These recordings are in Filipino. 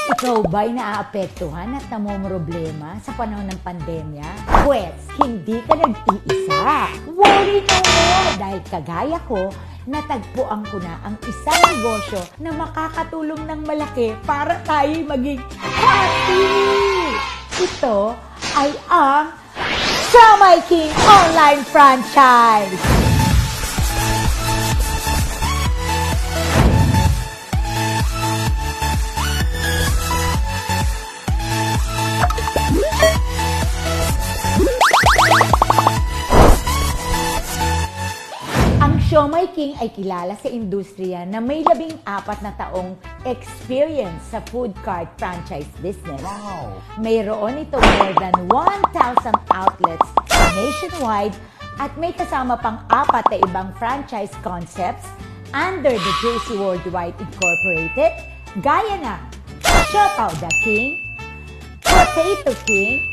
Ikaw ba'y naaapektuhan at namomroblema sa panahon ng pandemya? Pwes, hindi ka nag-iisa. Worry no more! Dahil kagaya ko, natagpuan ko na ang isang negosyo na makakatulong ng malaki para tayo maging happy! Ito ay ang Siomai King Online Franchise! Ang Siomai King ay kilala sa industriya na may 14 na taong experience sa food cart franchise business. Wow! Mayroon ito more than 1,000 outlets nationwide at may kasama pang 4 na ibang franchise concepts under the JC Worldwide Incorporated, gaya ng Siopaw the King, Potato King,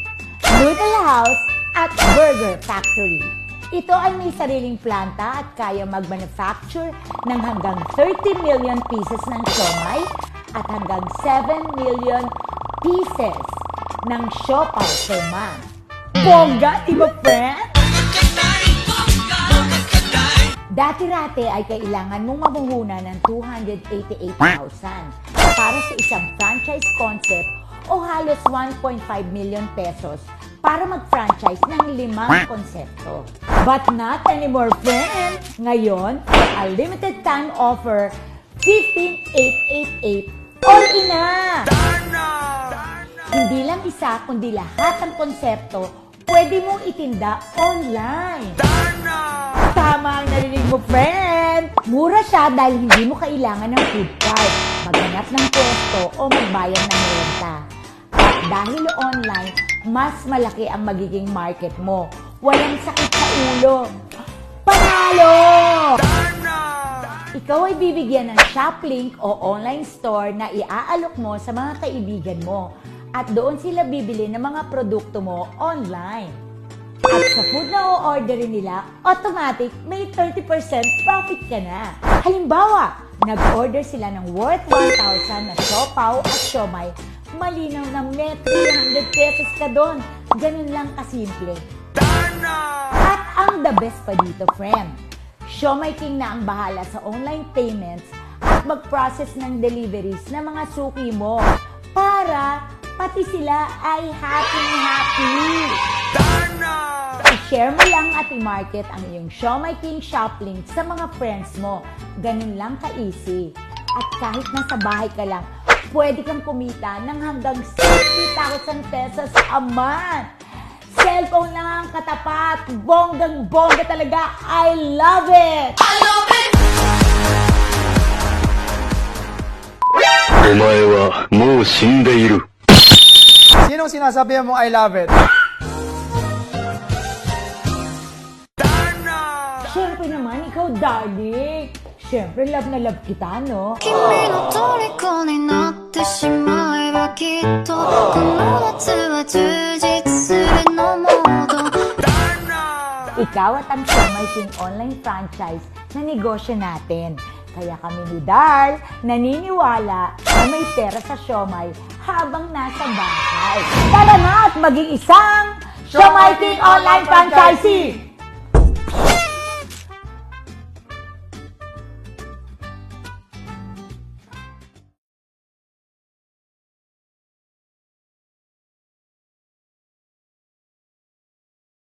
Noodle House, at Burger Factory. Ito ay may sariling planta at kaya mag-manufacture ng hanggang 30 million pieces ng siomai at hanggang 7 million pieces ng siopaw per month. Bongga, di ba, friend? Dati-rate ay kailangan mong mamuhunan ng 288,000 para sa isang franchise concept o halos 1.5 million pesos para mag-franchise ng 5 konsepto. But not anymore, friend! Ngayon, a limited time offer, 15,888 all-in na! Hindi lang isa, kundi lahat ng konsepto pwede mong itinda online. Tama ang narinig mo, friend! Mura siya dahil hindi mo kailangan ng food cart, maghanap ng pwesto o magbayad ng renta. At dahil online, mas malaki ang magiging market mo. Walang sakit sa ulo. Panalo! Ikaw ay bibigyan ng shop link o online store na iaalok mo sa mga kaibigan mo. At doon sila bibili ng mga produkto mo online. At sa food na o-orderin nila, automatic may 30% profit ka na. Halimbawa, nag-order sila ng worth 1,000 na siopaw at siomai, malinaw na may 300 pesos ka doon. Ganun lang kasimple. At ang the best pa dito, friend, Siomai King na ang bahala sa online payments at mag-process ng deliveries ng mga suki mo para pati sila ay happy-happy. I-share mo lang at i-market ang iyong Siomai King shop link sa mga friends mo. Ganun lang ka-easy. At kahit nasa bahay ka lang, pwede kang kumita ng hanggang 60,000 pesos a month. Cellphone lang ang katapat. Bonggang-bongga talaga. I love it! I love it! お前はもう死んでいる。 Sinong sinasabihan mong I love it? Siyempre naman, ikaw, darling. Siyempre, love na love kita, no? 君の虜になってしまえばきっとこの夏は充実するのモード Ikaw at ang Siomai King online franchise na negosyo natin. Kaya kami ni Dar naniniwala na may pera sa siomai habang nasa bahay. Tara na at maging isang Siomai King online franchisee!